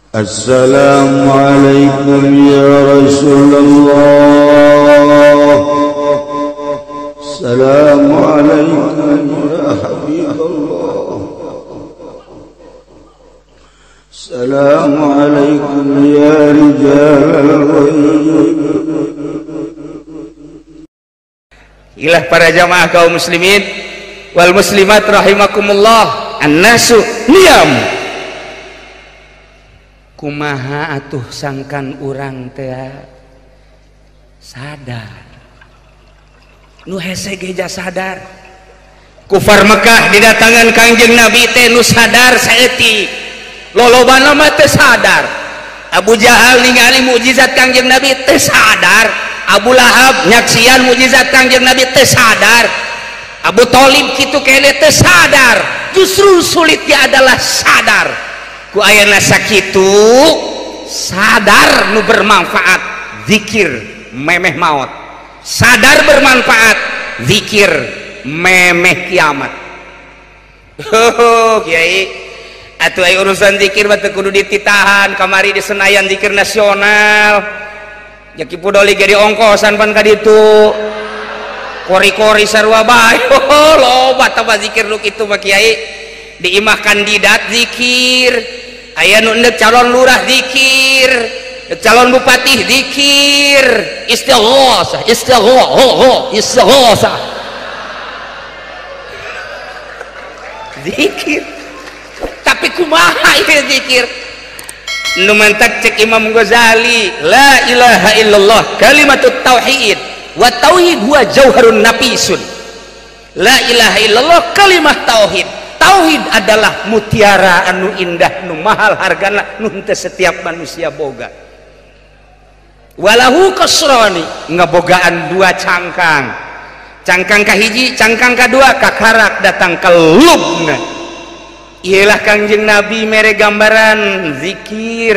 Assalamualaikum ya Rasulullah. Assalamualaikum ya Habiballah. Assalamualaikum ya rijal al-ghaib. Ilah para jamaah kaum muslimin wal muslimat rahimakumullah. An-nasu niyam. Kumaha atuh sangkan urang teh sadar nu hese geja sadar kufar Mekah didatangan Kangjeng Nabi teh nu sadar saeutik lolobana mah teh sadar. Abu Jahal ningali mukjizat Kangjeng Nabi teh sadar. Abu Lahab nyaksian mukjizat Kangjeng Nabi teh sadar. Abu Thalib kitu kene teh sadar. Justru sulitnya adalah sadar. Ku ayana sakitu sadar nu bermanfaat zikir memeh maut, sadar bermanfaat zikir memeh kiamat. Kiai atuh aya urusan zikir mah teu kudu dititahan kamari di Senayan zikir nasional nya kipudoli ge diongkosan pan ka ditu kori-kori sarua bae loba tah zikir nu kitu mah kiai di imah kandidat zikir, aya nu endek calon lurah zikir, calon bupati zikir, istighosah, istighosah, zikir. Tapi kumaha ieu zikir? Nu mantak cek Imam Ghazali, la ilaha illallah kalimatut tauhid, wa tauhid huwa jauharun nafisun. La ilaha illallah kalimah tauhid. Tauhid adalah mutiara anu indah nu mahal hargana nu teu setiap manusia boga. Walahu kasrani ngabogaan dua cangkang. Cangkang kahiji, cangkang kadua kakarak datang ke lubna. Ialah Kangjeng Nabi mere gambaran zikir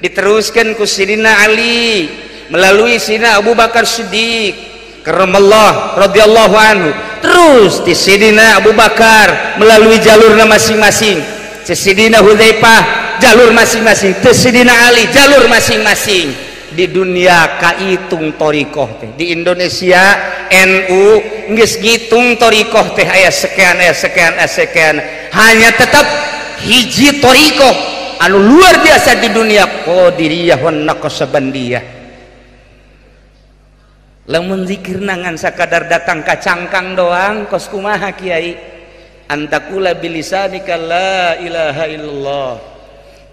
diteruskan ku Sidina Ali melalui Sidina Abu Bakar Siddiq karamallahu radhiyallahu anhu, terus di Sidina Abu Bakar melalui jalurnya masing-masing, di Sidina Hudzaifah jalur masing-masing, di Sidina Ali jalur masing-masing. Di dunia kaitung torikoh teh, di Indonesia NU geus ngitung torikoh teh aya sekian, hanya tetap hiji torikoh anu luar biasa di dunia, Qadiriyah wan Naqsabandiyah. Lamun zikir nangan sakadar datang ka cangkang doang kos kumaha kiai? Antakula bilisanika la ilaha illallah.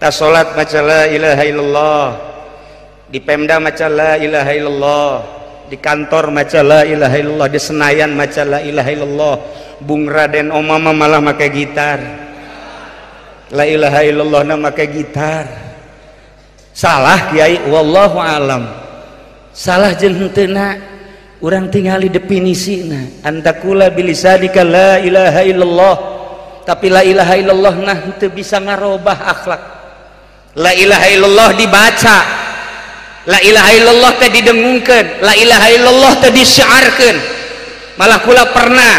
Ta salat maca la ilaha illallah. Di Pemda maca la ilaha illallah. Di kantor maca la ilaha illallah. Di Senayan maca la ilaha illallah. Bung Raden Omama malah make gitar. La ilaha illallah na make gitar. Salah kiai, wallahu alam. Salah jeung henteu urang tingali definisina antakula bilisadika la ilaha illallah, tapi la ilaha illallah nah henteu bisa ngarobah akhlak. La ilaha illallah dibaca, la ilaha illallah teh didengungkeun, la ilaha illallah teh disyiarkeun. Malah kula pernah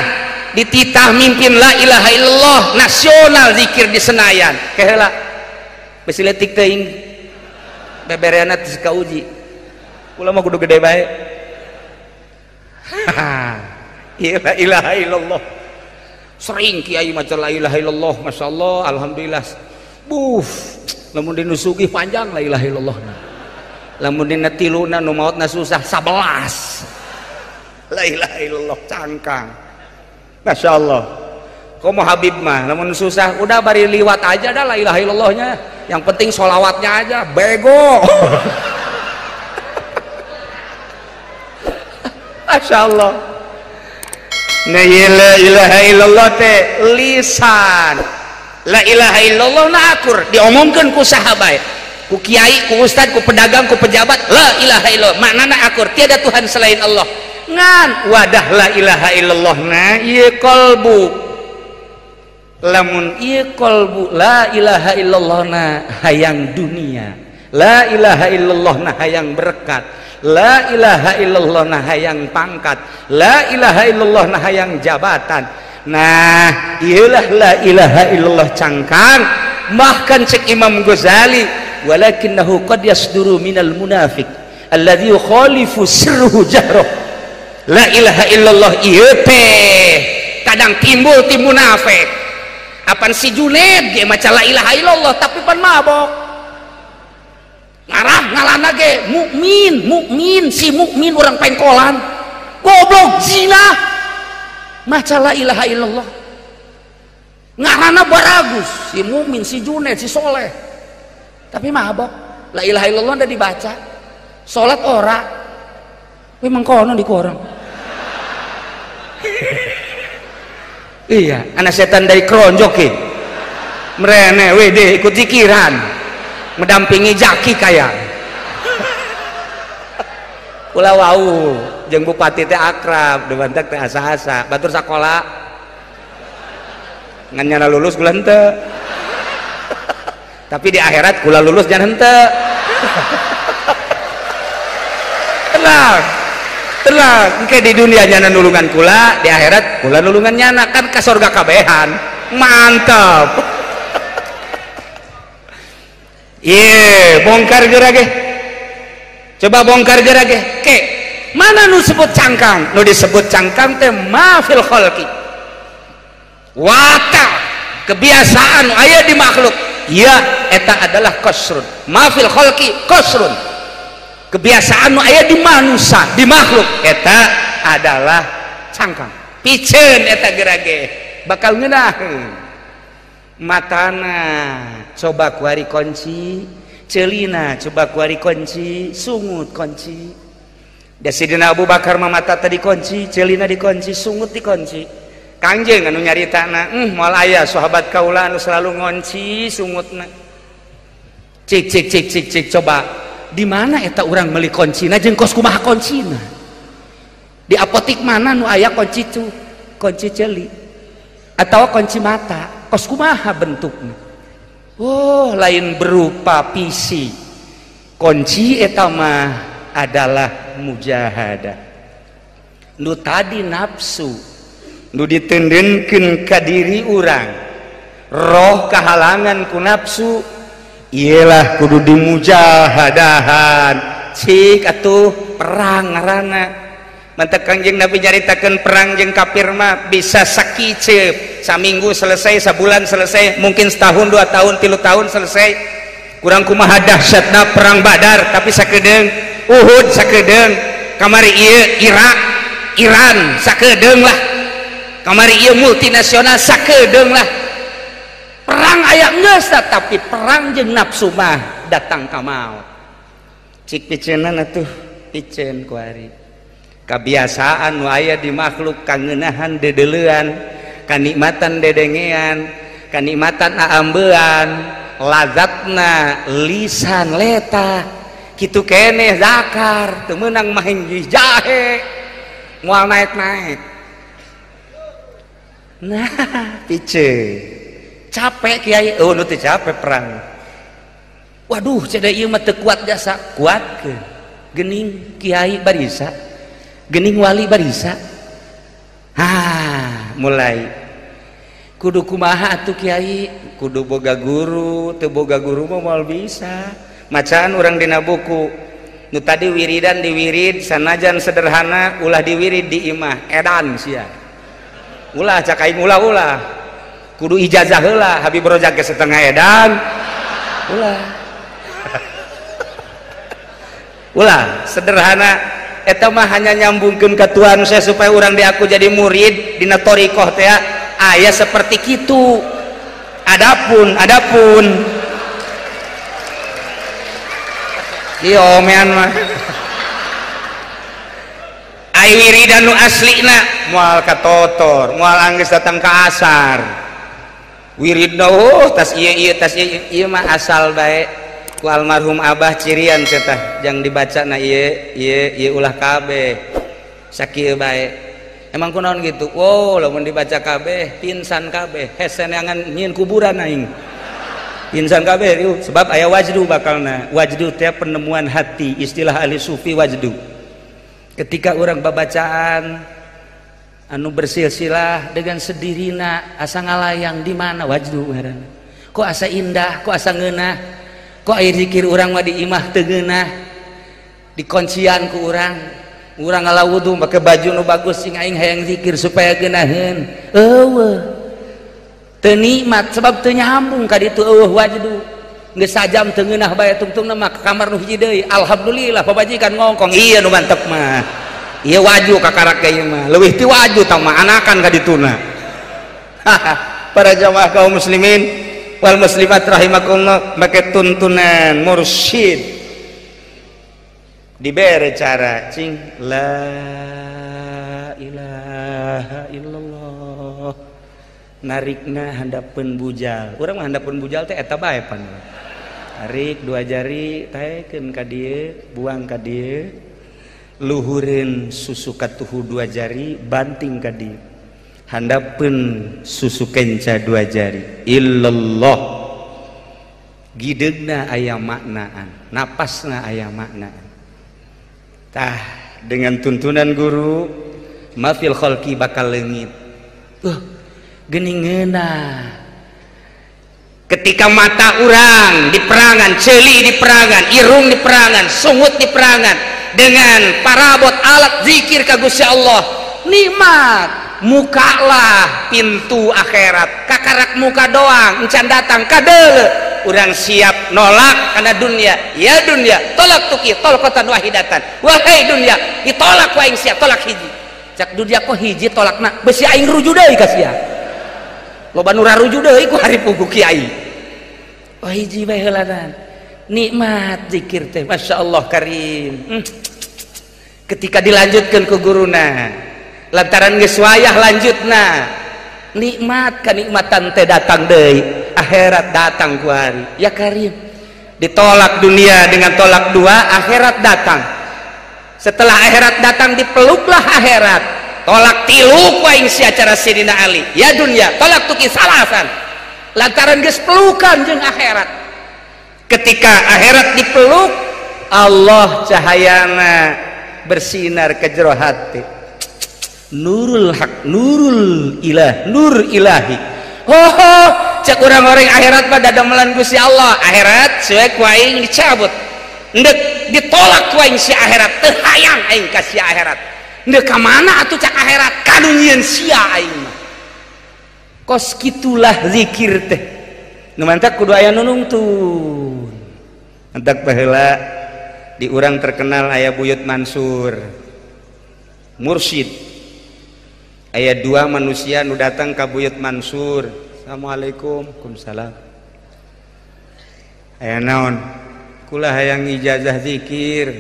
dititah mimpin la ilaha illallah nasional zikir di Senayan keheula besi leutik teuing bebereana teu kauji. Kula mah kudu gede bae. La ilaha illallah. Sering kiai maca la ilaha illallah, masyaallah, alhamdulillah. Lamun dinu sugih panjang la ilaha illallah. Lamun dina tiluna nu maotna susah 11. La ilaha illallah cangkang. Masyaallah. Komo Habib mah lamun susah udah bari liwat aja dah la ilaha illallahnya. Yang penting sholawatnya aja bego. Masya Allah. Nah la ilaha illallah teh lisan, la ilaha illallah na akur diomongkeun ku sahabat, ku kiai, ku ustad, ku pedagang, ku pejabat. La ilaha illallah maknana akur tiada Tuhan selain Allah. Ngan wadah la ilaha illallah na ieu qalbu. Lamun ieu qalbu la ilaha illallah na hayang dunia, la ilaha illallah na hayang berkat, la ilaha illallah nah hayang pangkat, la ilaha illallah nah hayang jabatan. Nah iyalah la ilaha illallah cangkang. Bahkan cek Imam Ghazali walakinnahu qad yasduru minal munafiq alladzi yukhalifu sirruhu jahruh. La ilaha illallah ieu teh kadang timbul ti munafik. Apan si Junaid ge maca la ilaha illallah tapi pan mabok. Ngarah ngalana ge mukmin si mukmin orang pengkolan. Goblok zina. Maca la ilaha illallah. Ngarana baragus si mukmin si Junaid si soleh. Tapi mabok. La ilaha illallah udah dibaca. Salat ora. We mangkono di korang. Iya, anak setan dari keronjok ke merene wede ikut zikiran mendampingi jaki kaya kula wau jeung bupati teh akrab dewantek teh asa-asa batur sakola ngan nyana lulus kula henteu tapi di akhirat kula lulus jangan henteu tenang ke di dunia nyana nulungan kula di akhirat kula nulungan nyana kan ke surga kabehan mantap. Iya bongkar gerage coba bongkar gerage ke mana nu sebut cangkang nu disebut cangkang teh mafil khalqi wata kebiasaan aya di makhluk iya eta adalah qasrun mafil khalqi qasrun kebiasaan nu aya di manusia di makhluk eta adalah cangkang piceun eta gerage bakal ngeunaheun matana coba kuari kunci celina coba kuari kunci sungut kunci da Sidina Abu Bakar mata tadi kunci celina dikunci sungut dikunci kangjeng anu nyaritana moal aya sahabat kaula anu selalu ngunci sungutna cik coba di mana eta urang meuli kuncina jeung kos kumaha kuncina di apotik mana nu aya kunci tu kunci celi atau kunci mata kos kumaha bentuknya oh lain berupa PC kunci eta mah adalah mujahadah nu tadi nafsu nu ditendenkeun ka diri urang roh kahalangan ku nafsu iyalah kudu dimujahadahan cik atuh perang ngaranna mantep Kangjeng Nabi nyaritakeun perang jeung kafir mah bisa sakiceup saminggu selesai sabulan selesai mungkin setahun 2 tahun 3 tahun selesai kurang kumaha dahsyatna perang Badar tapi sakedeung Uhud sakedeung kamari ieu Iran sakedeung lah kamari ieu multinasional sakedeung lah perang aya geus tapi perang jeung nafsu mah datang ka maot cik piceunan atuh piceun ku ari kebiasaan nu aya di makhluk kangenahan dedeleuan kanikmatan dedengean kanikmatan aambean lazatna lisan leta kitu keneh zakar teu meunang main jahe moal naik-naik nah piceun capek kiai oh nu teh capek perang waduh cenah ieu mah teu kuat jasa kuatkeun geuning kiai barisa geuning wali barisa mulai kudu kumaha atuh kiai kudu boga guru teu boga guru mah moal bisa macaan urang dina buku nu tadi wiridan diwirid sanajan sederhana ulah diwirid di imah edan sia ulah cak aing ulah kudu ijazah heula Habib Rojak ge setengah edan ulah sederhana eta mah hanya nyambungkeun ka Tuhan saya supaya urang diaku jadi murid dina thariqah teh aya seperti kitu adapun ieu omean mah ai wiridan nu aslina moal katotor moal anggeus datang ka asar wiridna tas ieu mah asal bae ku almarhum Abah cirian cenah jang dibacana ieu ulah kabeh sakieu bae emang kunaon gitu wow lamun dibaca kabeh pinsan kabeh heseneangan nyieun kuburan aing pinsan kabeh sebab aya wajdu bakalna wajdu teh penemuan hati istilah ahli sufi wajdu ketika orang babacaan anu bersilsilah dengan sedirina asa ngalayang di mana wajdu ngaranna kok asa indah kok asa ngeunah kok air zikir urang mah di imah teu geunah dikuncian ku urang ngala wudu make baju nu bagus sing aing hayang zikir supaya geunaheun eueuh teu nikmat sebab teu nyambung ka ditu eueuh wajdu geus sajam teu ngeunah bae tungtungna mah ka kamar nu hiji deui alhamdulillah pabajikan ngongkong iya nu mantep mah ieu waju ka karak ieu mah leuwih ti waju tah mah anakan ka dituna para jamaah kaum muslimin wal muslimat rahimakumullah make tuntunan mursyid dibere cara cing la ilaha illallah narikna handapeun bujal urang mah handapeun bujal teh eta bae pan tarik dua jari taekeun ka dieu buang ka dieu luhureun susu katuhu dua jari banting ka dieu handapeun susu kenca dua jari illallah gideugna aya maknaan napasna aya maknaan tah dengan tuntunan guru mafil khalqi bakal leungit geuningeuna ketika mata urang di perangan ceuli di perangan irung di perangan sungut di perangan dengan parabot alat zikir ka Gusti Allah nikmat muka lah pintu akhirat kakarak muka doang encan datang kadeule urang siap nolak karena dunia ya dunia tolak tuki tolakatan wahidatan wahai dunia ditolak ku aing sia tolak hiji cak dunia kok hiji tolakna besi aing ruju deui ka sia loba nu raruju deui ku hari pugu kiai oh hiji bae heulanan nikmat zikir teh masyaallah karim ketika dilanjutkan ke guruna lantaran geus wayah lanjutna nikmat kanikmatan teh datang deui akhirat datang ku hari ya karim ditolak dunia dengan tolak dua akhirat datang setelah akhirat datang dipeluklah akhirat tolak tilu ku aing sia cara Sidina Ali ya dunia tolak tuki salasan lantaran geus pelukan jeung akhirat ketika akhirat dipeluk Allah cahayana bersinar ke jero hati nurul haq nurul ilah nur ilahi cek orang-orang akhirat pada damelan Gusti Allah akhirat sesuai ku aing dicabut ndek ditolak ku aing si akhirat teu hayang aing ka si akhirat ndek ka mana atuh cak akhirat kadunyeun sia aing mah kos kitulah zikir teh nu mantak kudu aya nu nungtun mantak baheula di urang terkenal aya Buyut Mansur mursyid aya dua manusia nu datang ka Buyut Mansur assalamualaikum waalaikumsalam aya naon kula hayang ijazah zikir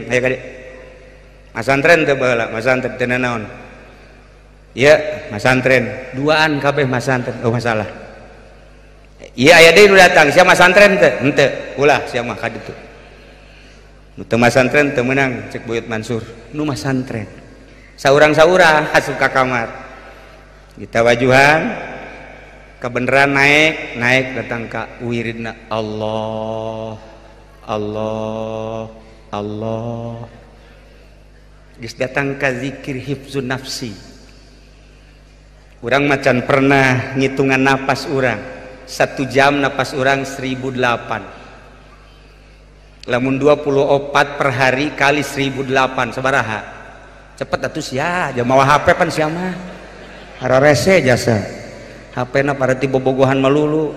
aya kade masantren teu baheula masantren teu naon ieu masantren duaan kabeh masantren oh masalah ieu aya deui nu datang sia masantren teu henteu ulah sia mah ka ditu nu teu masantren teu meunang cek Buyut Mansur nu masantren saurang-saurang asup ka kamar kita wajuhan kebeneran naik datang ka wiridna Allah Allah Allah geus datang ka zikir hifzun nafsi urang macan pernah ngitungan napas urang 1 jam napas urang 1008 lamun 24 per hari kali 1008 sabaraha cepet atuh sia jamaah HP pan sia mah hararese jasa HP na para ti bobogohan melulu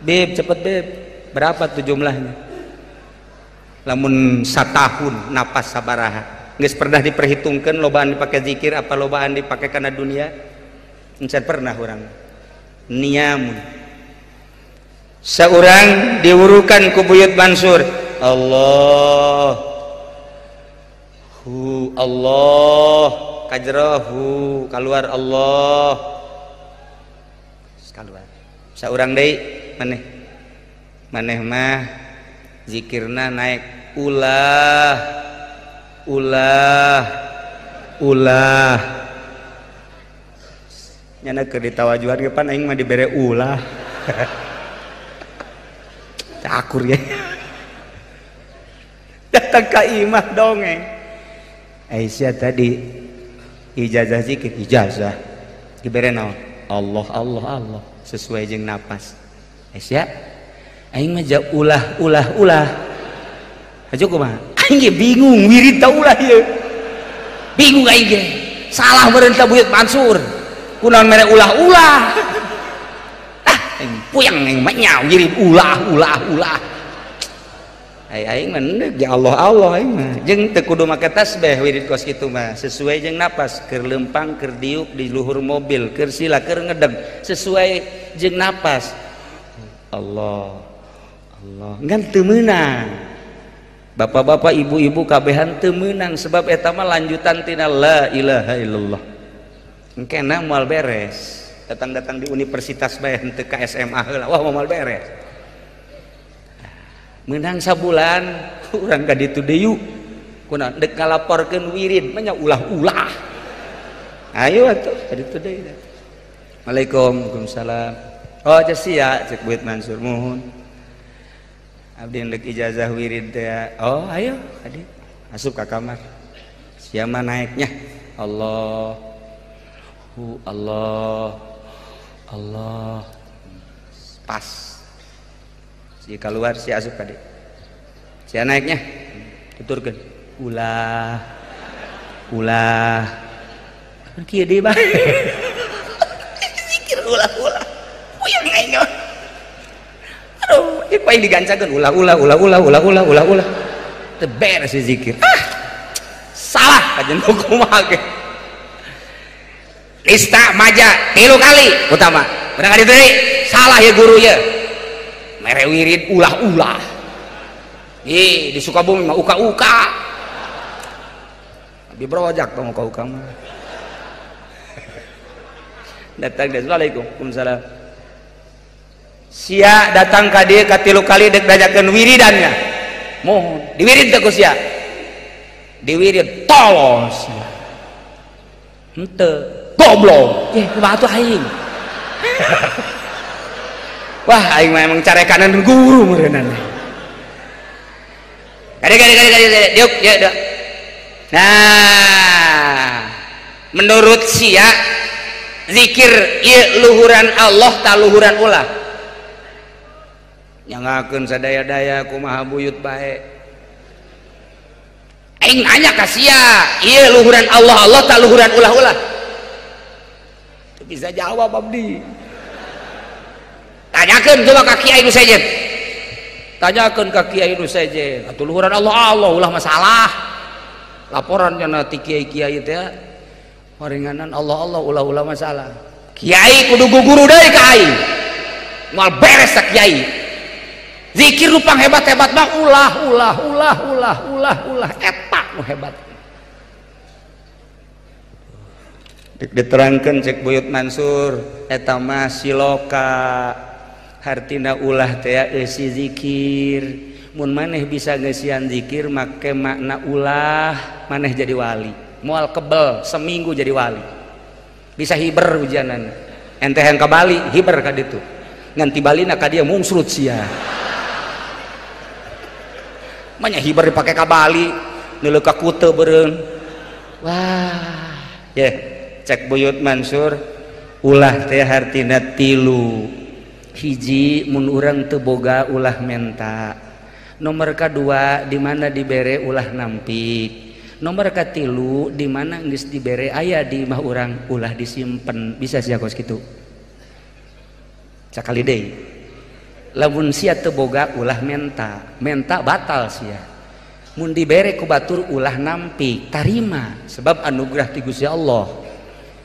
beb cepet beb berapa tuh jumlahnya lamun satahun napas sabaraha geus pernah diperhitungkeun lobaan dipake zikir apa lobaan dipake kana dunia encan pernah urang niamun saurang diurukan ku Buyut Mansur Allah Allah kajrahu keluar Allah keluar saurang deui maneh mah zikirna naik ulah nyana keur ditawajuhan ge pan aing mah dibere ulah cakur ya datang ka imah dongeng Aisyah tadi ijazah zikir ijazah dibere naon Allah Allah Allah sesuai jeung napas Aisyah aing mah ulah aja kumaha aing ge bingung wirid teh ulah ieu bingung aing ge salah meureun teh Buyut Mansur kunaon mere ulah aing puyeng aing mah nya wirid ulah aing mah ge Allah aing mah jeung teu kudu make tasbih wirid kos kitu mah sesuai jeung napas keur lempang keur diuk di luhur mobil keur sila keur ngedeg sesuai jeung napas Allah ngan teu meunang bapak-bapak ibu-ibu kabehan teu meunang sebab eta mah lanjutan tina la ilaha illallah engkena moal beres datang di universitas bae henteu ka SMA heula wah moal beres meunang sabulan urang ka ditu deui kunaon deuk ngalaporkeun wirid mah nya ulah ayo atuh ka ditu deui Waalaikumsalam oh sia cek Buyut Mansur mohon abdi endek ijazah wirid teh oh ayo adik asup ka kamar siapa naiknya Allah pas si keluar si asup ka dik siapa naiknya tuturkeun ulah kieu deui bae zikir ulah puyeng aing aduh ieu paling digancakeun ulah teu beres si zikir salah kajen kumaha ge lista maja 3 kali utama bener ka ditu deui salah ya guru ya mere wirid ulah di Sukabumi mah uka abi brojak tong uka mah datang deh Waalaikumsalam sia datang ka dieu ka 3 kali dek dajakeun wiridannya mohon diwirid teh ku sia diwirid tolos henteu goblok kumaha atuh aing wah aing mah emang carekanan guru meureunana gade diuk nah menurut sia zikir ieu luhuran Allah ta luhuran ulah nyangakeun sadaya-daya kumaha buyut bae aing nanya ka sia ieu luhuran Allah tak luhuran ulah teu bisa jawab abdi tanyakeun coba ka Kiai nu sejen tanyakeun ka Kiai nu sejen atuh luhuran Allah ulah masalah laporan cenah ti kiai-kiai teh paringanan Allah ulah masalah Kiai kudu guguru deui ka aing moal beres sa Kiai zikir rupang hebat-hebat mah ulah etak nu hebat diterangkeun cek Buyut Mansur eta mah siloka hartina ulah teh eusi zikir mun maneh bisa ngeusian zikir make makna ulah maneh jadi wali moal kebel seminggu jadi wali bisa hiber hujanan ente yang ke Bali hiber ka ditu nganti Balina ka dia mungsrut sia manya hibar dipake ka Bali neuleuh ka Kute beureun wah cek Buyut Mansur ulah teh hartina 3 hiji mun urang teu boga ulah menta nomor kedua di mana dibere ulah nampik nomor katilu di mana geus dibere aya di imah urang ulah disimpen bisa sia kos kitu sakali deui lamun sia teu boga ulah menta batal sia mun dibere ku batur ulah nampik tarima sebab anugerah ti Gusti Allah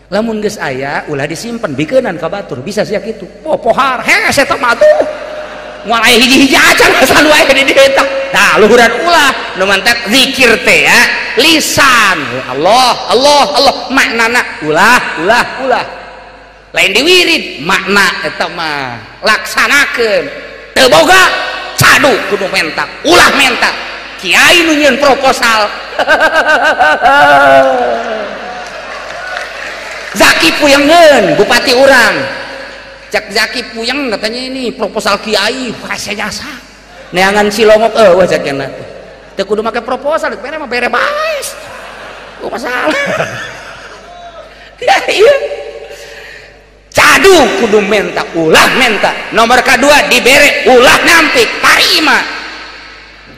lamun geus aya ulah disimpen bikeunnan ka batur bisa sia kitu pohar hees eta mah tuh moal aya hiji-hiji acan asan wae di dieu tah tah luhuran ulah nu mantek zikir teh ya lisan Allah maknana ulah lain diwirid makna eta mah laksanakeun teu boga cadu kudu mentak ulah mentak kiai nu nyieun proposal Zaki puyengeun bupati urang cek Zaki puyeng katanya ini proposal kiai kasih jasa neangan Cilongok eueuh cekna teu kudu make proposal bere mah bere baes masalah ya iya cadu ngadu kudu menta ulah menta, nomor kedua dibere ulah nampik tarima,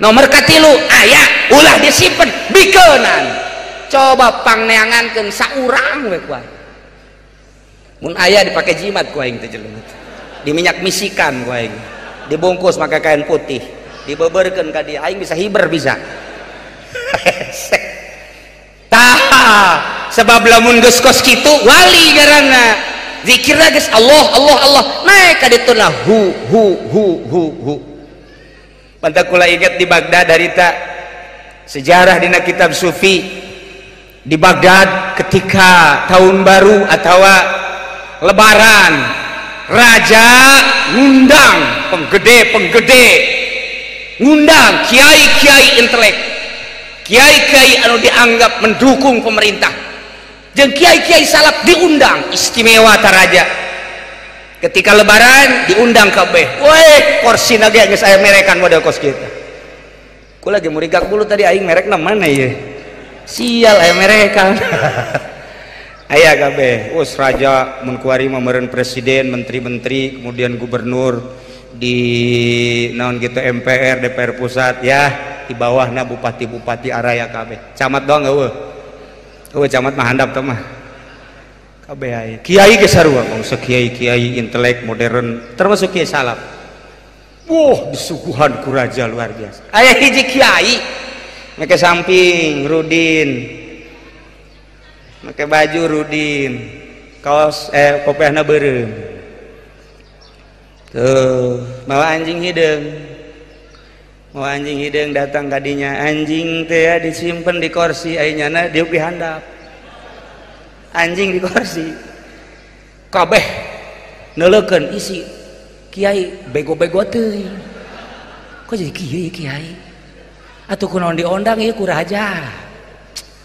nomor katilu aya ulah disimpen bikenan. Coba pangneangankeun saurang we ku aing. Mun aya dipake jimat ku aing teh jelema, di minyak misikan ku aing, dibungkus make kain putih, dibeubeurkeun ka dieu aing bisa hiber bisa. Tah sebab lamun geus kos kitu wali ngaranna, zikirna geus Allah Allah Allah naik ka ditu na hu. Pantak kula ingat di Baghdad harita sejarah dina kitab sufi di Baghdad ketika tahun baru atau lebaran, raja ngundang penggede ngundang kiai-kiai intelek, kiai-kiai anu dianggap mendukung pemerintah, jeung kiai-kiai salaf diundang istimewa taraja. Ketika lebaran diundang kabeh, weh kursi nage geus aya merekan model kos kita. Kula ge murigak bulu tadi aing merekna mana ye? Sial aya merekan. Aya kabeh, us raja mun kuari mah meureun presiden, menteri-menteri, kemudian gubernur, di naon gitu MPR, DPR pusat ya, di bawahna bupati-bupati araya kabeh. Camat doang eueuh. Eueuh camat mah handap teh mah. Kabeh aya. Kiai ge sarua, bangsa kiai-kiai intelek modern, termasuk kiai salaf. Wah, disuguhan ku raja luar biasa. Aya hiji kiai make samping Rudin. Make baju Rudin, kaos kopehna beureum. Tuh, mawa anjing hideung datang kadinya, anjing teh ya disimpen di kursi ainyana diuk di handap. Anjing di kursi. Kabeh neulekeun isi kiai bego-bego teuing. Kok jadi kiai? Atuh kunaon diondang ieu ku raja.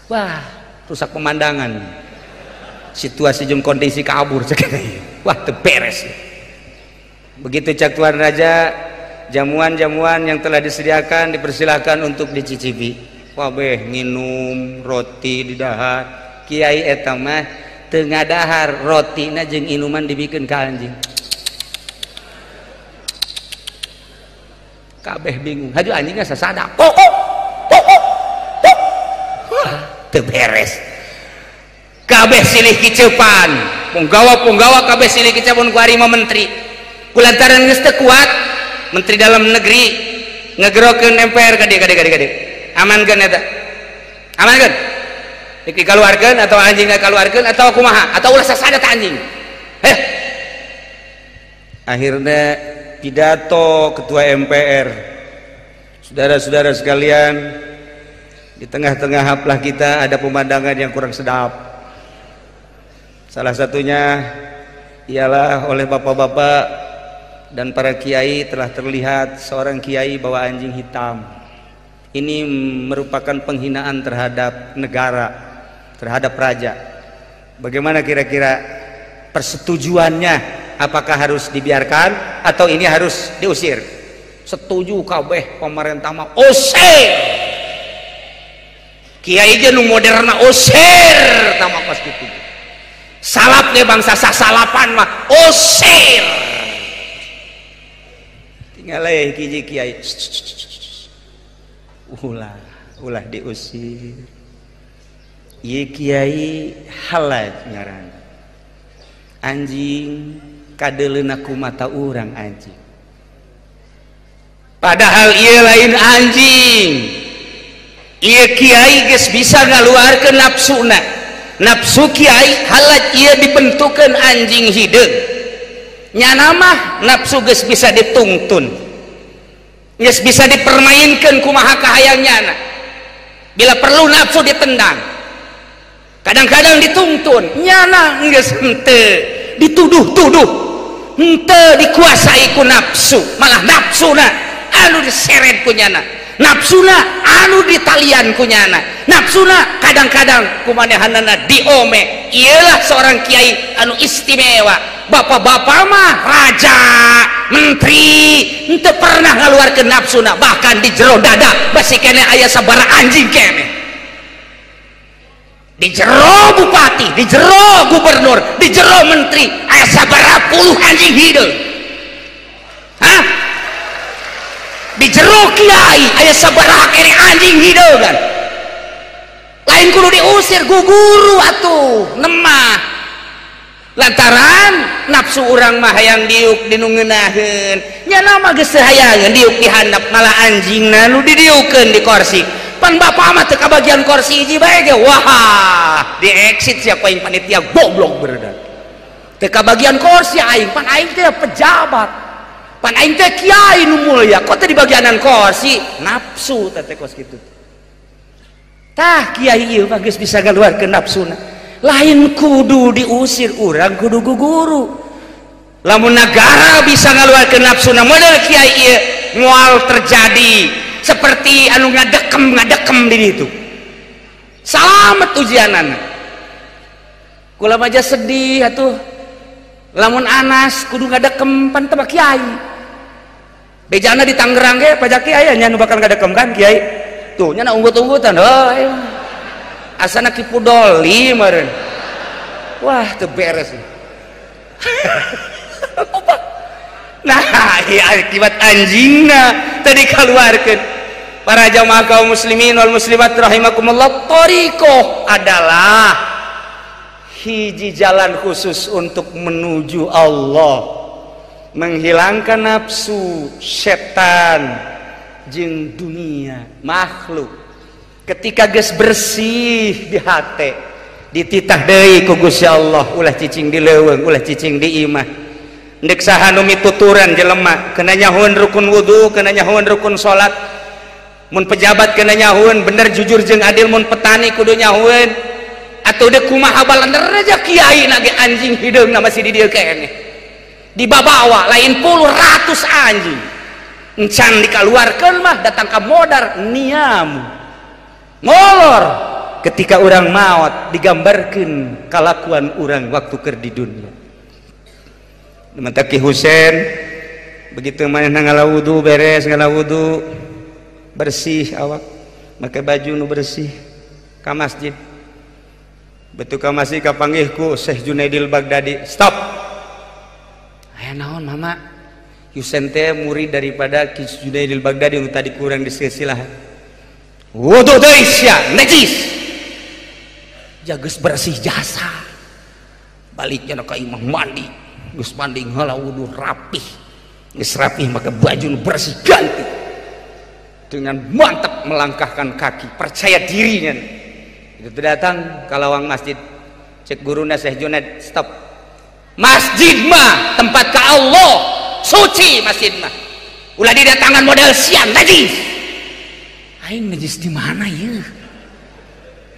Wah, rusak pemandangan, situasi jeung kondisi kabur cek. Wah teu beres. Begitu cak tuan raja, jamuan-jamuan yang telah disediakan dipersilahkan untuk dicicipi. Wah beh nginum roti di dahar, kiai eta mah teu ngadahar rotina jeung inuman dibikeun ka anjing. Kabeh bingung, haju anjingnya sasada pok teu beres. Kabeh silih kiceupan, punggawa kabeh silih kiceupan ku ari mah menteri. Kulantaran geus teu kuat, menteri dalam negeri ngegerokeun MPR ka dieu. Amankeun eta. Amankeun. Dik dikaluarkeun atau anjing dikaluarkeun atau kumaha? Atau ulah sasada ta anjing. Akhirnya pidato ketua MPR. Saudara-saudara sekalian, di tengah-tengah haflah kita ada pemandangan yang kurang sedap. Salah satunya ialah oleh bapak-bapak dan para kiai telah terlihat seorang kiai bawa anjing hitam. Ini merupakan penghinaan terhadap negara, terhadap raja. Bagaimana kira-kira persetujuannya? Apakah harus dibiarkan atau ini harus diusir? Setuju kabeh pemerintah mah usir. Kiai ge nu moderna usir tama pas kitu. Salap ge bangsa sasalapan mah usir. Tinggal hiji kiai. Ulah diusir. Ieu kiai halaj ngaran. Anjing kadeleuna ku mata urang anjing. Padahal ieu lain anjing. Ieu kiai geus bisa ngaluarkeun nafsuna. Nafsu kiai halaj ieu dibentukeun anjing hideung. Nyana mah nafsu geus bisa ditungtun. Geus bisa dipermainkeun kumaha kahayangnyana. Bila perlu nafsu ditendang. Kadang-kadang dituntun, nyana geus henteu dituduh-tuduh. Henteu dikuasai ku nafsu, malah nafsuna anu diseret ku nyana. Nafsuna anu ditalian ku nyana. Nafsuna kadang-kadang kumanehanana diome. Ialah seorang kiai anu istimewa. Bapak-bapak mah raja, menteri, henteu pernah ngaluarkeun nafsuna, bahkan di jero dada basi kene aya sabaraha anjing kene. di jero bupati, di jero gubernur, di jero menteri aya sabaraha puluh anjing hideung. Hah? Di jero kiai aya sabaraha kene anjing hideung kan. Lain kudu diusir guguru atuh nemah. Lantaran nafsu urang mah hayang diuk dinu ngeunaheun. Nya nama geus hayangeun diuk di handap malah anjingna nu didieukeun di kursi. Pan bapak mah teu kabagian kursi hiji bae ge wah di exit siapa yang panitia goblok beredan teu kabagian kursi aing pan aing teh pejabat pan aing teh kiai nu mulia kok teh di bagianan kursi nafsu teh kos kitu tah kiai ieu mah geus bisa ngaluarkeun nafsuna lain kudu diusir urang kudu guguru lamun negara bisa ngaluarkeun nafsuna model kiai ieu moal terjadi seperti anu ngadekem di situ salamet ujianan kula aja sedih atuh lamun Anas kudu ngadekem pan teu kiai bejana di Tangerang ge pajak kiai nya nu bakal ngadekem kan kiai tuh nya na unggut-unggutan heuh asana Kipu Doli meureun wah teu beres nah iya akibat anjingna tadi keluarkan para jamaah kaum muslimin wal muslimat rahimakumullah thariqah adalah hiji jalan khusus untuk menuju Allah menghilangkan nafsu setan jeung dunia makhluk ketika geus bersih di hate dititah deui ku Gusti Allah ulah cicing di leuweung ulah cicing di imah ndek saha nu mituturan jelema kena nyahuan rukun wudu kena nyahuan rukun salat mun pejabat kena nyahuan bener jujur jeung adil mun petani kudu nyahuan atuh deuk kumaha balander aja kiai na ge anjing hideungna masih di dieu keneh dibabawa lain puluh ratus anjing encan dikaluarkeun mah datang ka modar niam molor ketika urang maot digambarkeun kalakuan urang waktu keur di dunia Mataki Husein begitu mana ngalawudu beres ngalawudu bersih awak pakai baju nu bersih ka masjid betul ka masjid kapanggihku Syekh Junaidil Baghdadi stop aya naon mama Husein teh murid daripada Ki Junaidil Baghdadi nu tadi kurang disilsilahan wudu deui sia najis jageus bersih jasa baliknya ka imah mandi geus mandi heula wudu rapih geus rapih maka baju bersih ganti dengan mantap melangkahkan kaki percaya dirinya itu datang ke lawang masjid cek guruna Syekh Junaid stop masjid mah tempat ke Allah suci masjid mah ulah didatangan model sian najis aing najis di mana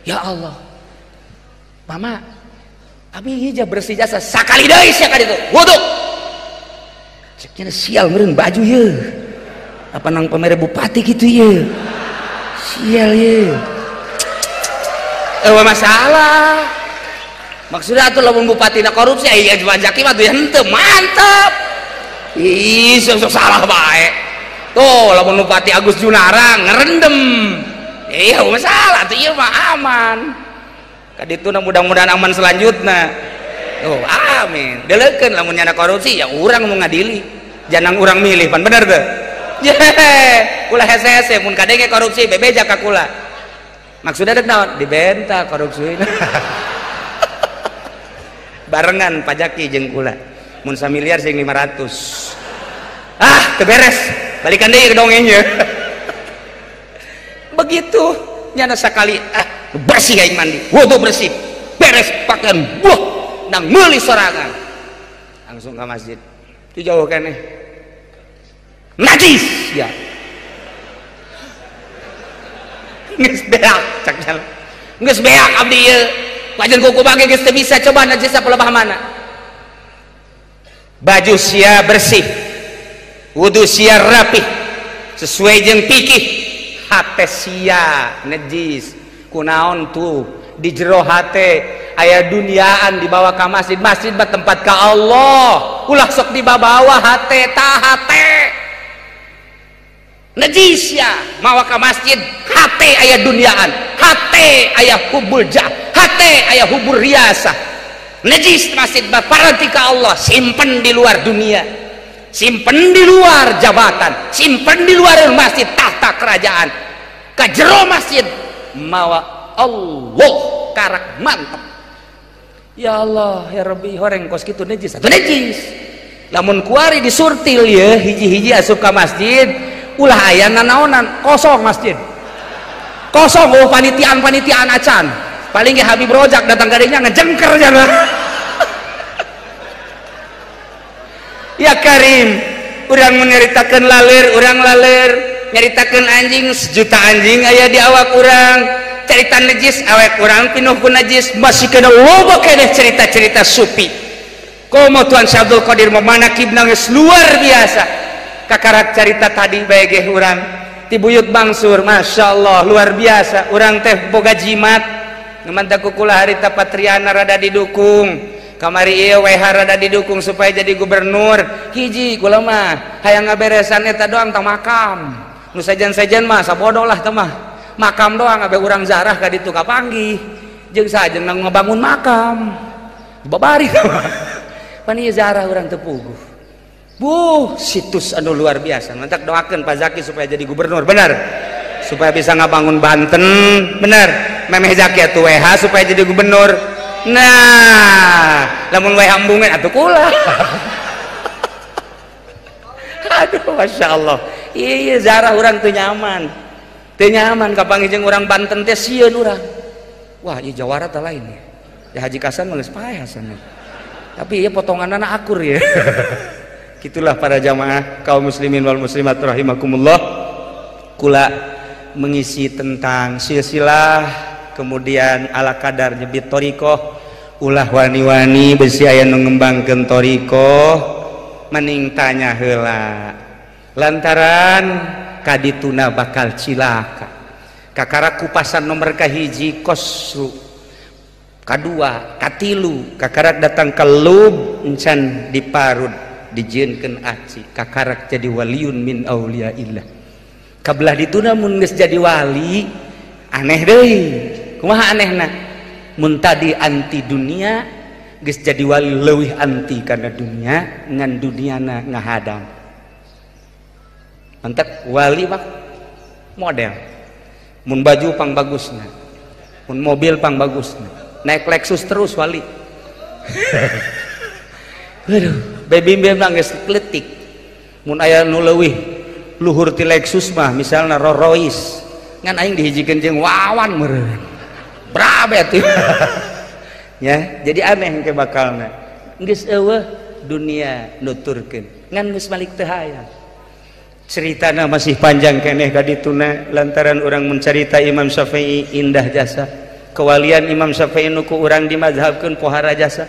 ya Allah mama abi hija bersih jasa sakali deui sia ka ditu wudu ceknya sial meureun baju ye apa nang pamere bupati gitu ye sial ye masalah maksudnya atuh lamun bupati na korupsi aya pajaki mah tuh henteu mantep ih sok salah bae tuh lamun bupati Agus Junarang ngerendem iya masalah tuh ieu mah aman kaditu mudah-mudahan aman selanjutnya oh amin deleukeun lamun nyana korupsi ya urang mau ngadili jangan urang milih pan bener tuh ulah hese-hese mun kadenge korupsi bebeja ka kula maksudnya dek naon dibenta korupsi barengan pajaki jeung kula mun 1 miliar sing 500 teu beres balikan deui ke dongengnya begitu nyana sakali bersih aing mandi wudu bersih beres pakaian buah nang meuli sorangan langsung ke masjid itu jauh keneh najis ya geus beak cak jalan geus beak abdi ieu pajen kuku bage geus teu bisa coba najis sapelebah mana baju sia bersih wudu sia rapih sesuai jeung fikih hate sia najis kunaon tuh di jero hate aya duniaan dibawa ke masjid masjid mah tempat ka Allah ulah sok dibawa hate tah hate najis ya mawa ke masjid hate aya duniaan hate aya hubul jah bate aya hubur riasa najis masjid baparati ka Allah, simpen di luar dunia, simpen di luar jabatan, simpen di luar masjid tahta kerajaan, ka jero masjid mawa Allah karak mantap. Ya Allah ya Rabbi horeng kos kitu najis atau najis lamun kuari disurtil ya hiji-hiji asup ka masjid ulah aya nanaonan kosong masjid kosong. Oh panitiaan acan paling ge Habib Rojak datang gadingnya ngejengker jangan ya Karim urang menyeritakeun laler nyaritakeun anjing sejuta anjing aya di awak urang, cerita najis awak urang pinuh ku najis masih kena loba keneh cerita-cerita supi. Komo Tuan Syabdul Qadir memanakib nangis luar biasa kakarak cerita tadi bae ge urang ti buyut bangsur, Masya Allah luar biasa. Urang teh boga jimat ngamanta kukula harita Patriana rada didukung kamari ieu WH rada didukung supaya jadi gubernur. Hiji kula mah hayang ngaberesan eta doang tah makam nu sajan-sajan mah sabodo lah teh mah makam doang abe urang zarah ka ditu kapanggih jeung sajeng ngebangun makam babari pan ieu zarah urang teu puguh. Situs anu luar biasa. Mantak doakeun Pak Zaki supaya jadi gubernur, benar. Supaya bisa ngabangun Banten, benar. Memeh Zaki atuh WH supaya jadi gubernur. Nah, lamun WH embungan atuh kula. Aduh, Masya Allah. Iya, zarah urang teu nyaman. Teu nyaman kapanggih jeung urang Banten teh sieun urang. Wah, ieu jawara teh lain ya. Ya Haji Kasan mah geus paeh hasanna. Tapi ieu potonganna akur ya. Itulah para jamaah kaum muslimin wal muslimat rahimakumullah, kula mengisi tentang silsilah kemudian ala kadar nyebit torikoh ulah wani-wani besi aya nu ngembangkeun torikoh mending tanya heula lantaran kadituna bakal cilaka. Kakara kupasan nomor kahiji kosru, kadua katilu kakarak datang ke lub encan diparut dijieunkeun aci kakarak jadi waliun min auliaillah. Kabelah dituna mun geus jadi wali aneh deui. Kumaha anehna? Mun tadi anti dunia geus jadi wali leuwih anti kana dunia ngan duniana ngahadang. Mantap wali mah model. Mun baju pang bagusna, mun mobil pang bagusna, naik Lexus terus wali. Aduh baby nangis kletik mun aya nu leuwih luhur ti Lexus mah misalna Rolls Royce ngan aing dihijikeun jeung wawan meureun brabet ya jadi aneh ke bakalna geus eueuh dunia nuturkeun ngan geus balik teu hayang. Ceritana masih panjang keneh kadituna lantaran urang mencarita Imam Syafi'i indah jasa kewalian Imam Syafi'i nu ku urang dimazhabkeun pohara jasa.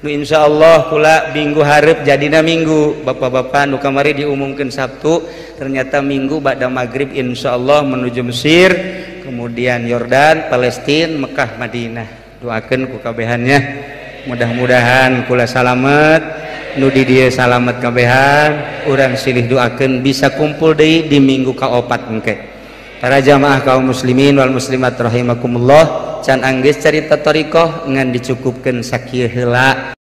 Nu insyaallah kula minggu hareup jadina minggu bapak-bapak nu kamari diumumkeun Sabtu ternyata minggu ba'da maghrib insyaallah menuju Mesir kemudian Yordan Palestina Mekah Madinah. Doakeun ku kabehannya mudah-mudahan kula salamet nu di dieu salamet kabehan urang silih doakeun bisa kumpul deui di minggu kaopat engke. Para jamaah kaum muslimin wal muslimat rahimakumullah can anggeus carita thariqah ngan dicukupkeun sakieu heula